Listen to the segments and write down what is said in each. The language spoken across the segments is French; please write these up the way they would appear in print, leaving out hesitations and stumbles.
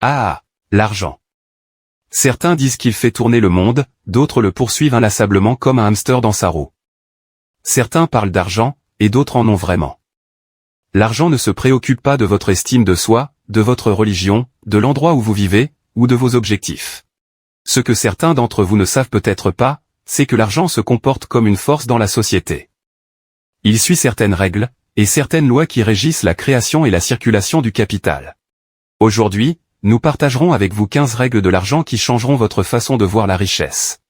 Ah, l'argent. Certains disent qu'il fait tourner le monde, d'autres le poursuivent inlassablement comme un hamster dans sa roue. Certains parlent d'argent, et d'autres en ont vraiment. L'argent ne se préoccupe pas de votre estime de soi, de votre religion, de l'endroit où vous vivez, ou de vos objectifs. Ce que certains d'entre vous ne savent peut-être pas, c'est que l'argent se comporte comme une force dans la société. Il suit certaines règles, et certaines lois qui régissent la création et la circulation du capital. Aujourd'hui, nous partagerons avec vous 15 règles de l'argent qui changeront votre façon de voir la richesse.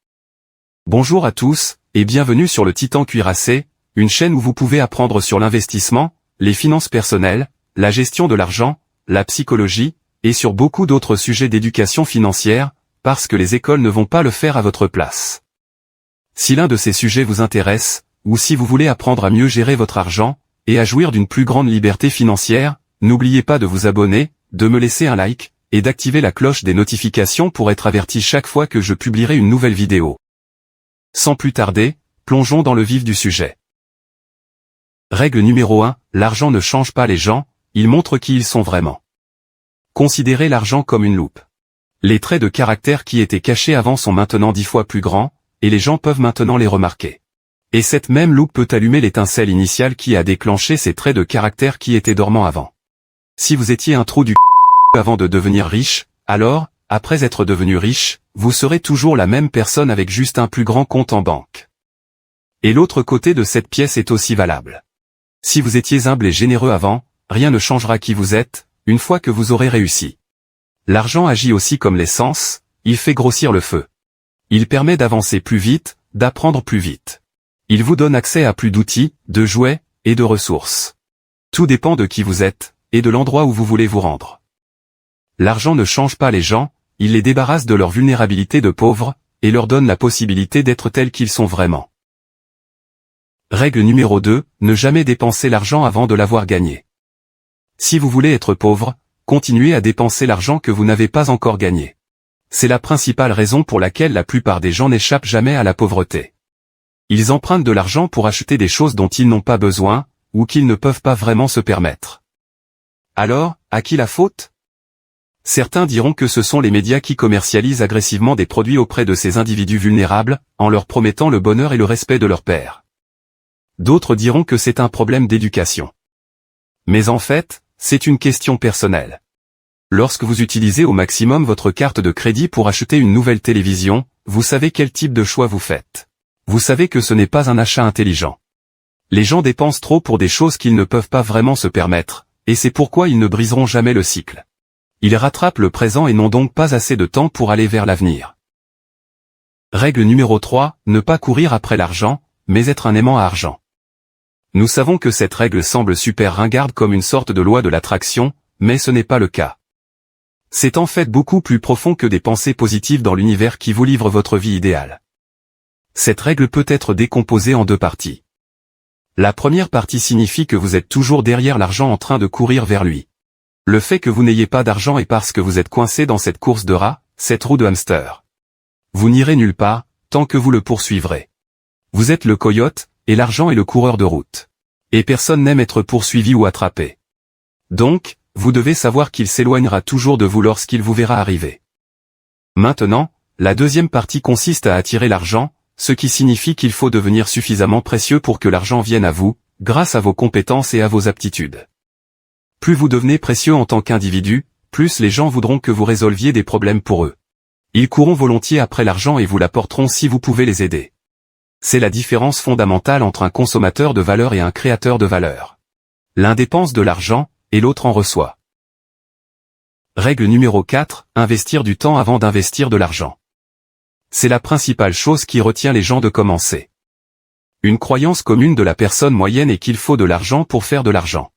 Bonjour à tous, et bienvenue sur le Titan Cuirassé, une chaîne où vous pouvez apprendre sur l'investissement, les finances personnelles, la gestion de l'argent, la psychologie, et sur beaucoup d'autres sujets d'éducation financière, parce que les écoles ne vont pas le faire à votre place. Si l'un de ces sujets vous intéresse, ou si vous voulez apprendre à mieux gérer votre argent, et à jouir d'une plus grande liberté financière, n'oubliez pas de vous abonner, de me laisser un like, et d'activer la cloche des notifications pour être averti chaque fois que je publierai une nouvelle vidéo. Sans plus tarder, plongeons dans le vif du sujet. Règle numéro 1, l'argent ne change pas les gens, il montre qui ils sont vraiment. Considérez l'argent comme une loupe. Les traits de caractère qui étaient cachés avant sont maintenant 10 fois plus grands, et les gens peuvent maintenant les remarquer. Et cette même loupe peut allumer l'étincelle initiale qui a déclenché ces traits de caractère qui étaient dormants avant. Si vous étiez un trou du avant de devenir riche, alors, après être devenu riche, vous serez toujours la même personne avec juste un plus grand compte en banque. Et l'autre côté de cette pièce est aussi valable. Si vous étiez humble et généreux avant, rien ne changera qui vous êtes, une fois que vous aurez réussi. L'argent agit aussi comme l'essence, il fait grossir le feu. Il permet d'avancer plus vite, d'apprendre plus vite. Il vous donne accès à plus d'outils, de jouets, et de ressources. Tout dépend de qui vous êtes, et de l'endroit où vous voulez vous rendre. L'argent ne change pas les gens, il les débarrasse de leur vulnérabilité de pauvres, et leur donne la possibilité d'être tels qu'ils sont vraiment. Règle numéro 2, ne jamais dépenser l'argent avant de l'avoir gagné. Si vous voulez être pauvre, continuez à dépenser l'argent que vous n'avez pas encore gagné. C'est la principale raison pour laquelle la plupart des gens n'échappent jamais à la pauvreté. Ils empruntent de l'argent pour acheter des choses dont ils n'ont pas besoin, ou qu'ils ne peuvent pas vraiment se permettre. Alors, à qui la faute ? Certains diront que ce sont les médias qui commercialisent agressivement des produits auprès de ces individus vulnérables, en leur promettant le bonheur et le respect de leur père. D'autres diront que c'est un problème d'éducation. Mais en fait, c'est une question personnelle. Lorsque vous utilisez au maximum votre carte de crédit pour acheter une nouvelle télévision, vous savez quel type de choix vous faites. Vous savez que ce n'est pas un achat intelligent. Les gens dépensent trop pour des choses qu'ils ne peuvent pas vraiment se permettre, et c'est pourquoi ils ne briseront jamais le cycle. Ils rattrapent le présent et n'ont donc pas assez de temps pour aller vers l'avenir. Règle numéro 3, ne pas courir après l'argent, mais être un aimant à argent. Nous savons que cette règle semble super ringarde comme une sorte de loi de l'attraction, mais ce n'est pas le cas. C'est en fait beaucoup plus profond que des pensées positives dans l'univers qui vous livre votre vie idéale. Cette règle peut être décomposée en deux parties. La première partie signifie que vous êtes toujours derrière l'argent en train de courir vers lui. Le fait que vous n'ayez pas d'argent est parce que vous êtes coincé dans cette course de rat, cette roue de hamster. Vous n'irez nulle part, tant que vous le poursuivrez. Vous êtes le coyote, et l'argent est le coureur de route. Et personne n'aime être poursuivi ou attrapé. Donc, vous devez savoir qu'il s'éloignera toujours de vous lorsqu'il vous verra arriver. Maintenant, la deuxième partie consiste à attirer l'argent, ce qui signifie qu'il faut devenir suffisamment précieux pour que l'argent vienne à vous, grâce à vos compétences et à vos aptitudes. Plus vous devenez précieux en tant qu'individu, plus les gens voudront que vous résolviez des problèmes pour eux. Ils courront volontiers après l'argent et vous l'apporteront si vous pouvez les aider. C'est la différence fondamentale entre un consommateur de valeur et un créateur de valeur. L'un dépense de l'argent, et l'autre en reçoit. Règle numéro 4, investir du temps avant d'investir de l'argent. C'est la principale chose qui retient les gens de commencer. Une croyance commune de la personne moyenne est qu'il faut de l'argent pour faire de l'argent.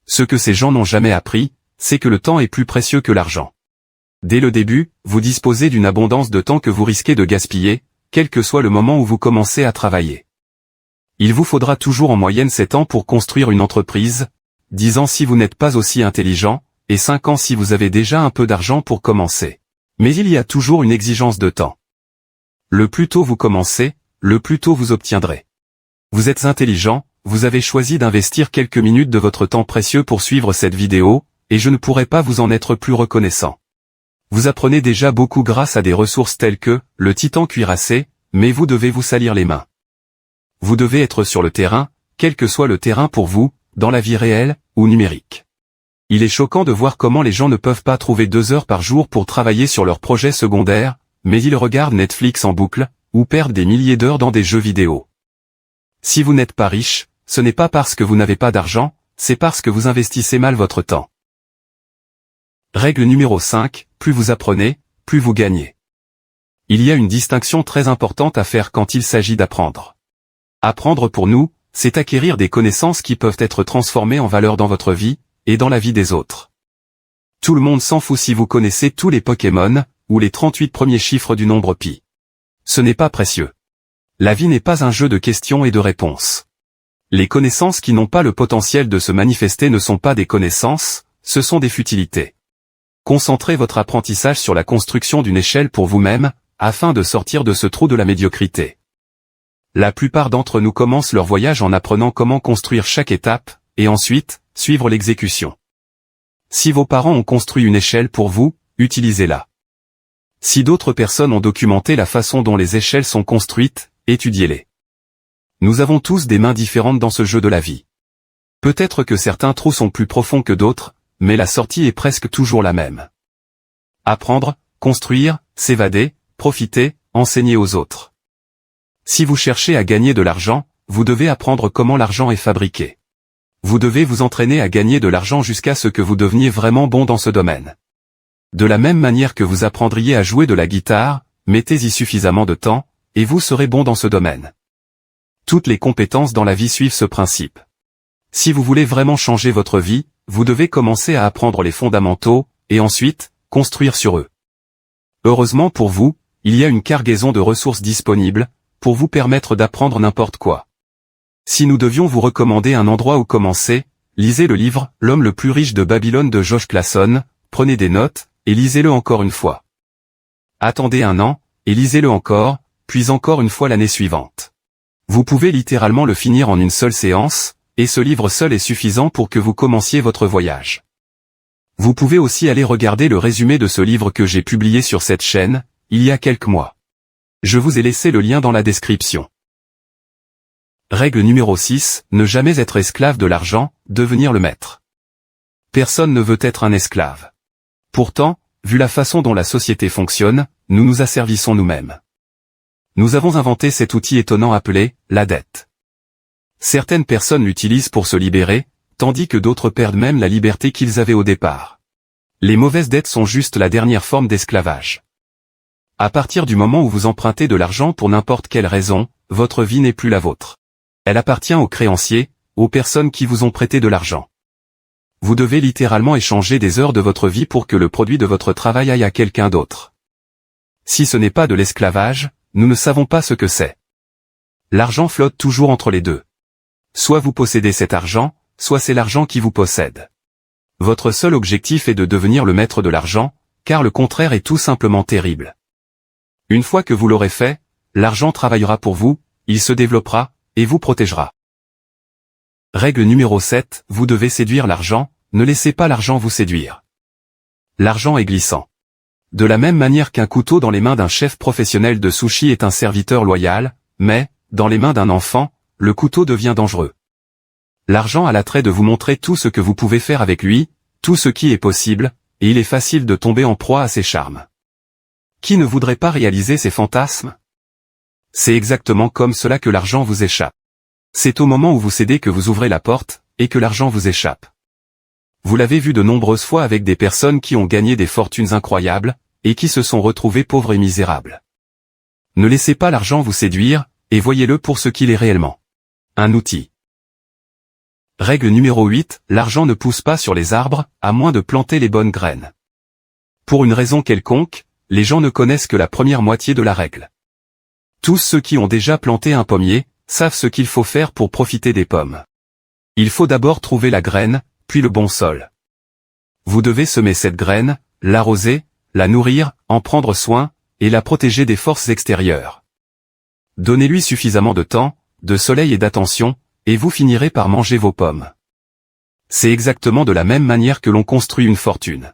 Ce que ces gens n'ont jamais appris, c'est que le temps est plus précieux que l'argent. Dès le début, vous disposez d'une abondance de temps que vous risquez de gaspiller, quel que soit le moment où vous commencez à travailler. Il vous faudra toujours en moyenne 7 ans pour construire une entreprise, 10 ans si vous n'êtes pas aussi intelligent, et 5 ans si vous avez déjà un peu d'argent pour commencer. Mais il y a toujours une exigence de temps. Le plus tôt vous commencez, le plus tôt vous obtiendrez. Vous êtes intelligent, vous avez choisi d'investir quelques minutes de votre temps précieux pour suivre cette vidéo, et je ne pourrais pas vous en être plus reconnaissant. Vous apprenez déjà beaucoup grâce à des ressources telles que le titan cuirassé, mais vous devez vous salir les mains. Vous devez être sur le terrain, quel que soit le terrain pour vous, dans la vie réelle ou numérique. Il est choquant de voir comment les gens ne peuvent pas trouver 2 heures par jour pour travailler sur leurs projets secondaires, mais ils regardent Netflix en boucle, ou perdent des milliers d'heures dans des jeux vidéo. Si vous n'êtes pas riche, ce n'est pas parce que vous n'avez pas d'argent, c'est parce que vous investissez mal votre temps. Règle numéro 5, plus vous apprenez, plus vous gagnez. Il y a une distinction très importante à faire quand il s'agit d'apprendre. Apprendre pour nous, c'est acquérir des connaissances qui peuvent être transformées en valeur dans votre vie, et dans la vie des autres. Tout le monde s'en fout si vous connaissez tous les Pokémon, ou les 38 premiers chiffres du nombre pi. Ce n'est pas précieux. La vie n'est pas un jeu de questions et de réponses. Les connaissances qui n'ont pas le potentiel de se manifester ne sont pas des connaissances, ce sont des futilités. Concentrez votre apprentissage sur la construction d'une échelle pour vous-même, afin de sortir de ce trou de la médiocrité. La plupart d'entre nous commencent leur voyage en apprenant comment construire chaque étape, et ensuite, suivre l'exécution. Si vos parents ont construit une échelle pour vous, utilisez-la. Si d'autres personnes ont documenté la façon dont les échelles sont construites, étudiez-les. Nous avons tous des mains différentes dans ce jeu de la vie. Peut-être que certains trous sont plus profonds que d'autres, mais la sortie est presque toujours la même. Apprendre, construire, s'évader, profiter, enseigner aux autres. Si vous cherchez à gagner de l'argent, vous devez apprendre comment l'argent est fabriqué. Vous devez vous entraîner à gagner de l'argent jusqu'à ce que vous deveniez vraiment bon dans ce domaine. De la même manière que vous apprendriez à jouer de la guitare, mettez-y suffisamment de temps, et vous serez bon dans ce domaine. Toutes les compétences dans la vie suivent ce principe. Si vous voulez vraiment changer votre vie, vous devez commencer à apprendre les fondamentaux, et ensuite, construire sur eux. Heureusement pour vous, il y a une cargaison de ressources disponibles, pour vous permettre d'apprendre n'importe quoi. Si nous devions vous recommander un endroit où commencer, lisez le livre « L'homme le plus riche de Babylone » de Josh Clason, prenez des notes, et lisez-le encore une fois. Attendez 1 an, et lisez-le encore, puis encore une fois l'année suivante. Vous pouvez littéralement le finir en une seule séance, et ce livre seul est suffisant pour que vous commenciez votre voyage. Vous pouvez aussi aller regarder le résumé de ce livre que j'ai publié sur cette chaîne, il y a quelques mois. Je vous ai laissé le lien dans la description. Règle numéro 6, ne jamais être esclave de l'argent, devenir le maître. Personne ne veut être un esclave. Pourtant, vu la façon dont la société fonctionne, nous nous asservissons nous-mêmes. Nous avons inventé cet outil étonnant appelé la dette. Certaines personnes l'utilisent pour se libérer, tandis que d'autres perdent même la liberté qu'ils avaient au départ. Les mauvaises dettes sont juste la dernière forme d'esclavage. À partir du moment où vous empruntez de l'argent pour n'importe quelle raison, votre vie n'est plus la vôtre. Elle appartient aux créanciers, aux personnes qui vous ont prêté de l'argent. Vous devez littéralement échanger des heures de votre vie pour que le produit de votre travail aille à quelqu'un d'autre. Si ce n'est pas de l'esclavage, nous ne savons pas ce que c'est. L'argent flotte toujours entre les deux. Soit vous possédez cet argent, soit c'est l'argent qui vous possède. Votre seul objectif est de devenir le maître de l'argent, car le contraire est tout simplement terrible. Une fois que vous l'aurez fait, l'argent travaillera pour vous, il se développera, et vous protégera. Règle numéro 7, vous devez séduire l'argent, ne laissez pas l'argent vous séduire. L'argent est glissant. De la même manière qu'un couteau dans les mains d'un chef professionnel de sushi est un serviteur loyal, mais, dans les mains d'un enfant, le couteau devient dangereux. L'argent a l'attrait de vous montrer tout ce que vous pouvez faire avec lui, tout ce qui est possible, et il est facile de tomber en proie à ses charmes. Qui ne voudrait pas réaliser ses fantasmes? C'est exactement comme cela que l'argent vous échappe. C'est au moment où vous cédez que vous ouvrez la porte, et que l'argent vous échappe. Vous l'avez vu de nombreuses fois avec des personnes qui ont gagné des fortunes incroyables, et qui se sont retrouvées pauvres et misérables. Ne laissez pas l'argent vous séduire, et voyez-le pour ce qu'il est réellement. Un outil. Règle numéro 8, l'argent ne pousse pas sur les arbres, à moins de planter les bonnes graines. Pour une raison quelconque, les gens ne connaissent que la première moitié de la règle. Tous ceux qui ont déjà planté un pommier, savent ce qu'il faut faire pour profiter des pommes. Il faut d'abord trouver la graine, puis le bon sol. Vous devez semer cette graine, l'arroser, la nourrir, en prendre soin, et la protéger des forces extérieures. Donnez-lui suffisamment de temps, de soleil et d'attention, et vous finirez par manger vos pommes. C'est exactement de la même manière que l'on construit une fortune.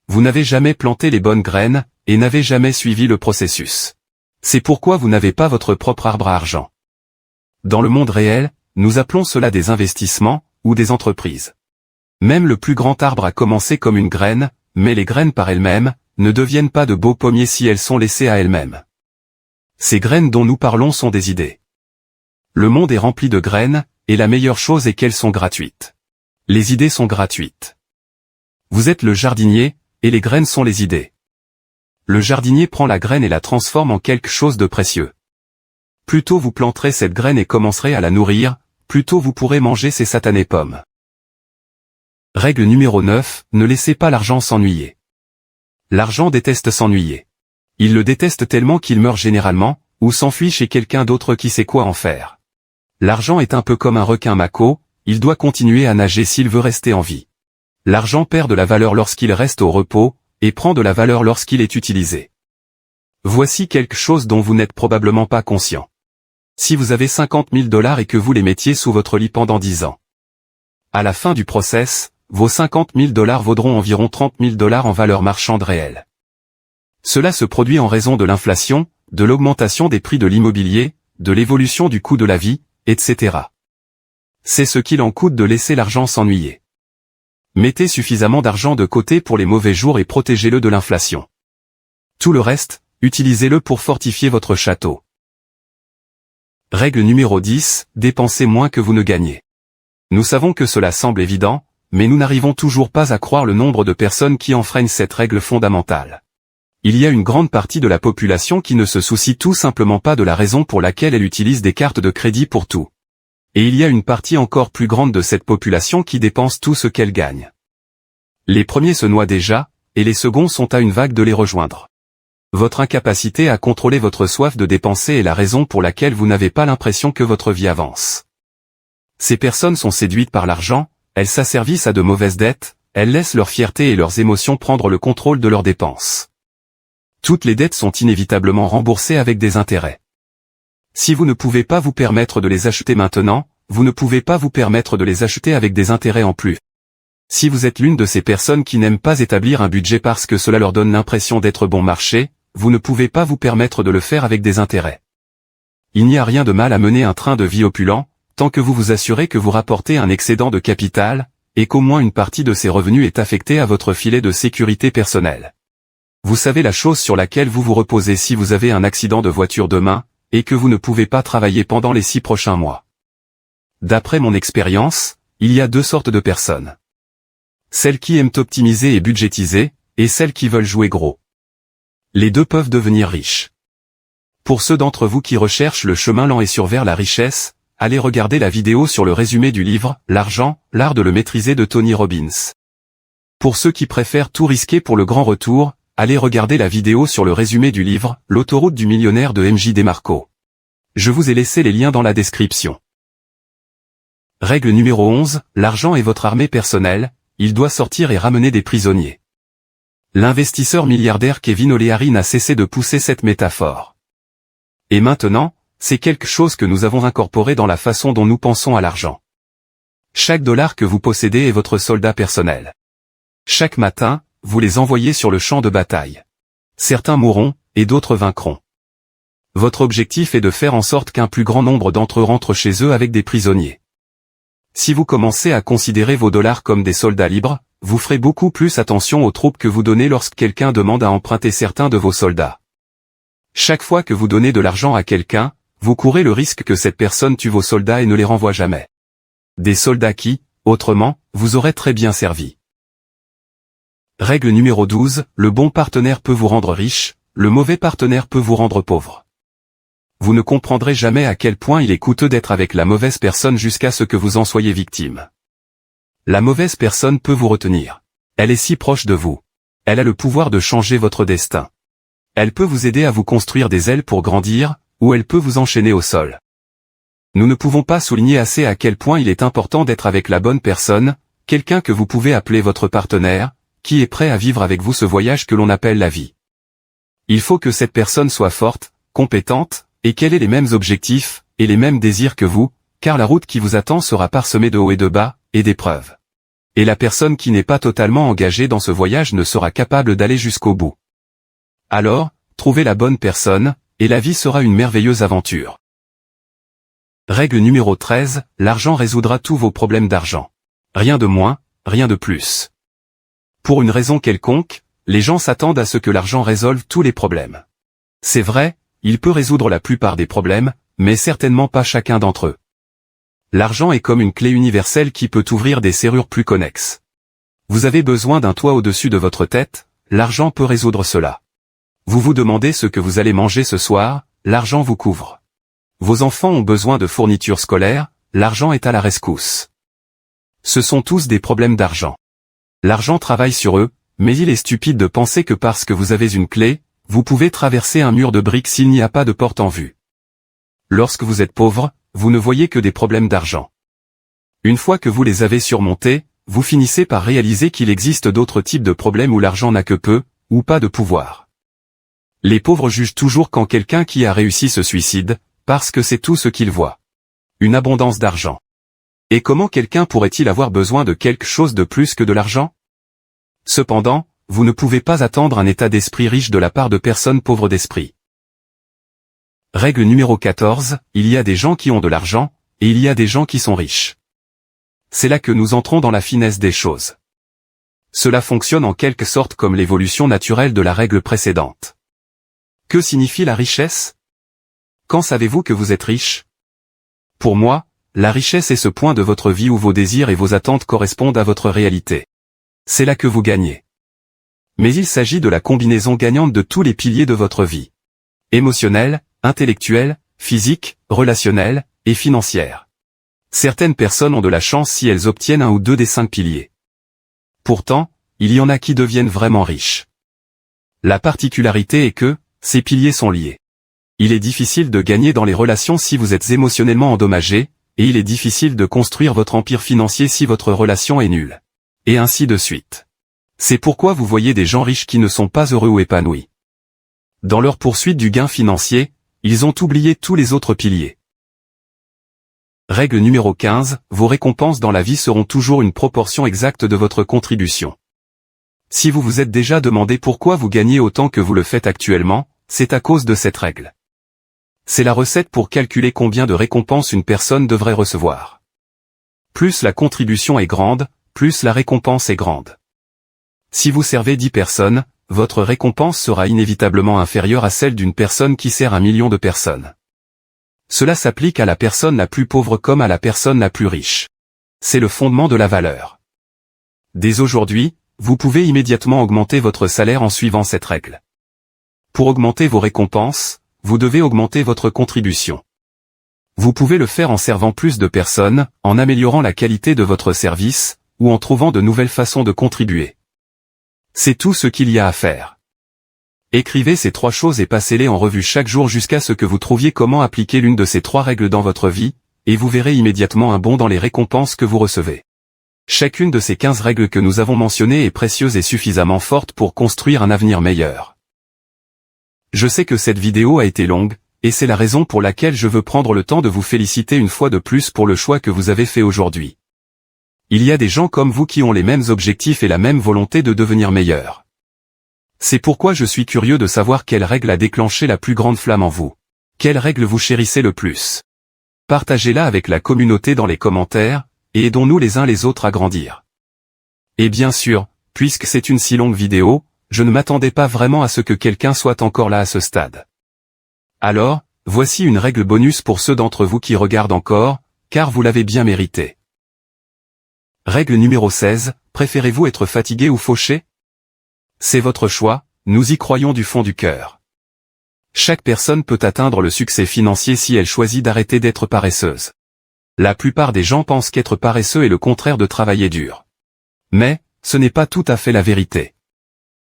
Vous n'avez jamais planté les bonnes graines, et n'avez jamais suivi le processus. C'est pourquoi vous n'avez pas votre propre arbre à argent. Dans le monde réel, nous appelons cela des investissements, ou des entreprises. Même le plus grand arbre a commencé comme une graine, mais les graines par elles-mêmes, ne deviennent pas de beaux pommiers si elles sont laissées à elles-mêmes. Ces graines dont nous parlons sont des idées. Le monde est rempli de graines, et la meilleure chose est qu'elles sont gratuites. Les idées sont gratuites. Vous êtes le jardinier, et les graines sont les idées. Le jardinier prend la graine et la transforme en quelque chose de précieux. Plus tôt vous planterez cette graine et commencerez à la nourrir, plus tôt vous pourrez manger ces satanées pommes. Règle numéro 9, ne laissez pas l'argent s'ennuyer. L'argent déteste s'ennuyer. Il le déteste tellement qu'il meurt généralement, ou s'enfuit chez quelqu'un d'autre qui sait quoi en faire. L'argent est un peu comme un requin mako, il doit continuer à nager s'il veut rester en vie. L'argent perd de la valeur lorsqu'il reste au repos, et prend de la valeur lorsqu'il est utilisé. Voici quelque chose dont vous n'êtes probablement pas conscient. Si vous avez 50 000 $ et que vous les mettiez sous votre lit pendant 10 ans. À la fin du process, vos 50 000 $ vaudront environ 30 000 $ en valeur marchande réelle. Cela se produit en raison de l'inflation, de l'augmentation des prix de l'immobilier, de l'évolution du coût de la vie, etc. C'est ce qu'il en coûte de laisser l'argent s'ennuyer. Mettez suffisamment d'argent de côté pour les mauvais jours et protégez-le de l'inflation. Tout le reste, utilisez-le pour fortifier votre château. Règle numéro 10, dépensez moins que vous ne gagnez. Nous savons que cela semble évident, mais nous n'arrivons toujours pas à croire le nombre de personnes qui enfreignent cette règle fondamentale. Il y a une grande partie de la population qui ne se soucie tout simplement pas de la raison pour laquelle elle utilise des cartes de crédit pour tout. Et il y a une partie encore plus grande de cette population qui dépense tout ce qu'elle gagne. Les premiers se noient déjà, et les seconds sont à une vague de les rejoindre. Votre incapacité à contrôler votre soif de dépenser est la raison pour laquelle vous n'avez pas l'impression que votre vie avance. Ces personnes sont séduites par l'argent, elles s'asservissent à de mauvaises dettes, elles laissent leur fierté et leurs émotions prendre le contrôle de leurs dépenses. Toutes les dettes sont inévitablement remboursées avec des intérêts. Si vous ne pouvez pas vous permettre de les acheter maintenant, vous ne pouvez pas vous permettre de les acheter avec des intérêts en plus. Si vous êtes l'une de ces personnes qui n'aiment pas établir un budget parce que cela leur donne l'impression d'être bon marché, vous ne pouvez pas vous permettre de le faire avec des intérêts. Il n'y a rien de mal à mener un train de vie opulent, tant que vous vous assurez que vous rapportez un excédent de capital, et qu'au moins une partie de ces revenus est affectée à votre filet de sécurité personnelle. Vous savez la chose sur laquelle vous vous reposez si vous avez un accident de voiture demain, et que vous ne pouvez pas travailler pendant les 6 prochains mois. D'après mon expérience, il y a 2 sortes de personnes. Celles qui aiment optimiser et budgétiser, et celles qui veulent jouer gros. Les deux peuvent devenir riches. Pour ceux d'entre vous qui recherchent le chemin lent et sûr vers la richesse, allez regarder la vidéo sur le résumé du livre « L'argent, l'art de le maîtriser » de Tony Robbins. Pour ceux qui préfèrent tout risquer pour le grand retour, allez regarder la vidéo sur le résumé du livre « L'autoroute du millionnaire » de MJ DeMarco. Je vous ai laissé les liens dans la description. Règle numéro 11, l'argent est votre armée personnelle, il doit sortir et ramener des prisonniers. L'investisseur milliardaire Kevin O'Leary n'a cessé de pousser cette métaphore. Et maintenant, c'est quelque chose que nous avons incorporé dans la façon dont nous pensons à l'argent. Chaque dollar que vous possédez est votre soldat personnel. Chaque matin, vous les envoyez sur le champ de bataille. Certains mourront, et d'autres vaincront. Votre objectif est de faire en sorte qu'un plus grand nombre d'entre eux rentrent chez eux avec des prisonniers. Si vous commencez à considérer vos dollars comme des soldats libres, vous ferez beaucoup plus attention aux troupes que vous donnez lorsque quelqu'un demande à emprunter certains de vos soldats. Chaque fois que vous donnez de l'argent à quelqu'un, vous courez le risque que cette personne tue vos soldats et ne les renvoie jamais. Des soldats qui, autrement, vous auraient très bien servi. Règle numéro 12, le bon partenaire peut vous rendre riche, le mauvais partenaire peut vous rendre pauvre. Vous ne comprendrez jamais à quel point il est coûteux d'être avec la mauvaise personne jusqu'à ce que vous en soyez victime. La mauvaise personne peut vous retenir. Elle est si proche de vous. Elle a le pouvoir de changer votre destin. Elle peut vous aider à vous construire des ailes pour grandir, ou elle peut vous enchaîner au sol. Nous ne pouvons pas souligner assez à quel point il est important d'être avec la bonne personne, quelqu'un que vous pouvez appeler votre partenaire, qui est prêt à vivre avec vous ce voyage que l'on appelle la vie. Il faut que cette personne soit forte, compétente, et qu'elle ait les mêmes objectifs, et les mêmes désirs que vous, car la route qui vous attend sera parsemée de hauts et de bas, et d'épreuves. Et la personne qui n'est pas totalement engagée dans ce voyage ne sera capable d'aller jusqu'au bout. Alors, trouvez la bonne personne, et la vie sera une merveilleuse aventure. Règle numéro 13, l'argent résoudra tous vos problèmes d'argent. Rien de moins, rien de plus. Pour une raison quelconque, les gens s'attendent à ce que l'argent résolve tous les problèmes. C'est vrai, il peut résoudre la plupart des problèmes, mais certainement pas chacun d'entre eux. L'argent est comme une clé universelle qui peut ouvrir des serrures plus connexes. Vous avez besoin d'un toit au-dessus de votre tête, l'argent peut résoudre cela. Vous vous demandez ce que vous allez manger ce soir, l'argent vous couvre. Vos enfants ont besoin de fournitures scolaires, l'argent est à la rescousse. Ce sont tous des problèmes d'argent. L'argent travaille sur eux, mais il est stupide de penser que parce que vous avez une clé, vous pouvez traverser un mur de briques s'il n'y a pas de porte en vue. Lorsque vous êtes pauvre, vous ne voyez que des problèmes d'argent. Une fois que vous les avez surmontés, vous finissez par réaliser qu'il existe d'autres types de problèmes où l'argent n'a que peu, ou pas de pouvoir. Les pauvres jugent toujours quand quelqu'un qui a réussi se suicide, parce que c'est tout ce qu'ils voient. Une abondance d'argent. Et comment quelqu'un pourrait-il avoir besoin de quelque chose de plus que de l'argent? Cependant, vous ne pouvez pas attendre un état d'esprit riche de la part de personnes pauvres d'esprit. Règle numéro 14, il y a des gens qui ont de l'argent, et il y a des gens qui sont riches. C'est là que nous entrons dans la finesse des choses. Cela fonctionne en quelque sorte comme l'évolution naturelle de la règle précédente. Que signifie la richesse? Quand savez-vous que vous êtes riche? Pour moi, la richesse est ce point de votre vie où vos désirs et vos attentes correspondent à votre réalité. C'est là que vous gagnez. Mais il s'agit de la combinaison gagnante de tous les piliers de votre vie. Émotionnelle, intellectuelle, physique, relationnelle, et financière. Certaines personnes ont de la chance si elles obtiennent un ou deux des 5 piliers. Pourtant, il y en a qui deviennent vraiment riches. La particularité est que, ces piliers sont liés. Il est difficile de gagner dans les relations si vous êtes émotionnellement endommagé, et il est difficile de construire votre empire financier si votre relation est nulle. Et ainsi de suite. C'est pourquoi vous voyez des gens riches qui ne sont pas heureux ou épanouis. Dans leur poursuite du gain financier, ils ont oublié tous les autres piliers. Règle numéro 15, vos récompenses dans la vie seront toujours une proportion exacte de votre contribution. Si vous vous êtes déjà demandé pourquoi vous gagnez autant que vous le faites actuellement, c'est à cause de cette règle. C'est la recette pour calculer combien de récompenses une personne devrait recevoir. Plus la contribution est grande, plus la récompense est grande. Si vous servez 10 personnes, votre récompense sera inévitablement inférieure à celle d'une personne qui sert 1 million de personnes. Cela s'applique à la personne la plus pauvre comme à la personne la plus riche. C'est le fondement de la valeur. Dès aujourd'hui, vous pouvez immédiatement augmenter votre salaire en suivant cette règle. Pour augmenter vos récompenses, vous devez augmenter votre contribution. Vous pouvez le faire en servant plus de personnes, en améliorant la qualité de votre service, ou en trouvant de nouvelles façons de contribuer. C'est tout ce qu'il y a à faire. Écrivez ces 3 choses et passez-les en revue chaque jour jusqu'à ce que vous trouviez comment appliquer l'une de ces 3 règles dans votre vie, et vous verrez immédiatement un bond dans les récompenses que vous recevez. Chacune de ces 15 règles que nous avons mentionnées est précieuse et suffisamment forte pour construire un avenir meilleur. Je sais que cette vidéo a été longue, et c'est la raison pour laquelle je veux prendre le temps de vous féliciter une fois de plus pour le choix que vous avez fait aujourd'hui. Il y a des gens comme vous qui ont les mêmes objectifs et la même volonté de devenir meilleurs. C'est pourquoi je suis curieux de savoir quelle règle a déclenché la plus grande flamme en vous. Quelle règle vous chérissez le plus? Partagez-la avec la communauté dans les commentaires, et aidons-nous les uns les autres à grandir. Et bien sûr, puisque c'est une si longue vidéo, je ne m'attendais pas vraiment à ce que quelqu'un soit encore là à ce stade. Alors, voici une règle bonus pour ceux d'entre vous qui regardent encore, car vous l'avez bien mérité. Règle numéro 16, préférez-vous être fatigué ou fauché? C'est votre choix, nous y croyons du fond du cœur. Chaque personne peut atteindre le succès financier si elle choisit d'arrêter d'être paresseuse. La plupart des gens pensent qu'être paresseux est le contraire de travailler dur. Mais, ce n'est pas tout à fait la vérité.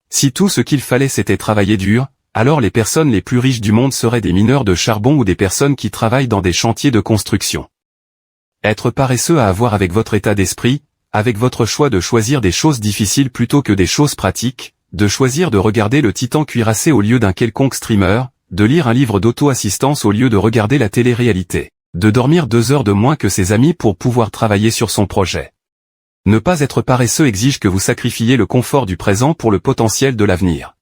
Si tout ce qu'il fallait c'était travailler dur, alors les personnes les plus riches du monde seraient des mineurs de charbon ou des personnes qui travaillent dans des chantiers de construction. Être paresseux a à voir avec votre état d'esprit, avec votre choix de choisir des choses difficiles plutôt que des choses pratiques, de choisir de regarder le Titan cuirassé au lieu d'un quelconque streamer, de lire un livre d'auto-assistance au lieu de regarder la télé-réalité, de dormir 2 heures de moins que ses amis pour pouvoir travailler sur son projet. Ne pas être paresseux exige que vous sacrifiez le confort du présent pour le potentiel de l'avenir.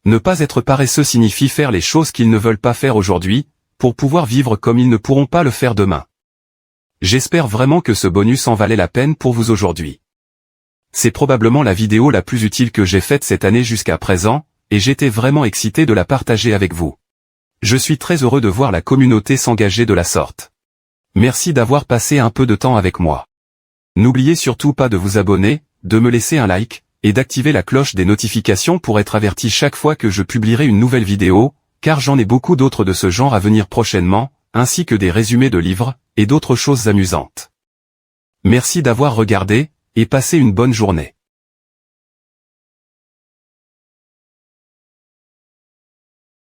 Ne pas être paresseux signifie faire les choses qu'ils ne veulent pas faire aujourd'hui, pour pouvoir vivre comme ils ne pourront pas le faire demain. J'espère vraiment que ce bonus en valait la peine pour vous aujourd'hui. C'est probablement la vidéo la plus utile que j'ai faite cette année jusqu'à présent, et j'étais vraiment excité de la partager avec vous. Je suis très heureux de voir la communauté s'engager de la sorte. Merci d'avoir passé un peu de temps avec moi. N'oubliez surtout pas de vous abonner, de me laisser un like, et d'activer la cloche des notifications pour être averti chaque fois que je publierai une nouvelle vidéo, car j'en ai beaucoup d'autres de ce genre à venir prochainement, ainsi que des résumés de livres, et d'autres choses amusantes. Merci d'avoir regardé, et passez une bonne journée.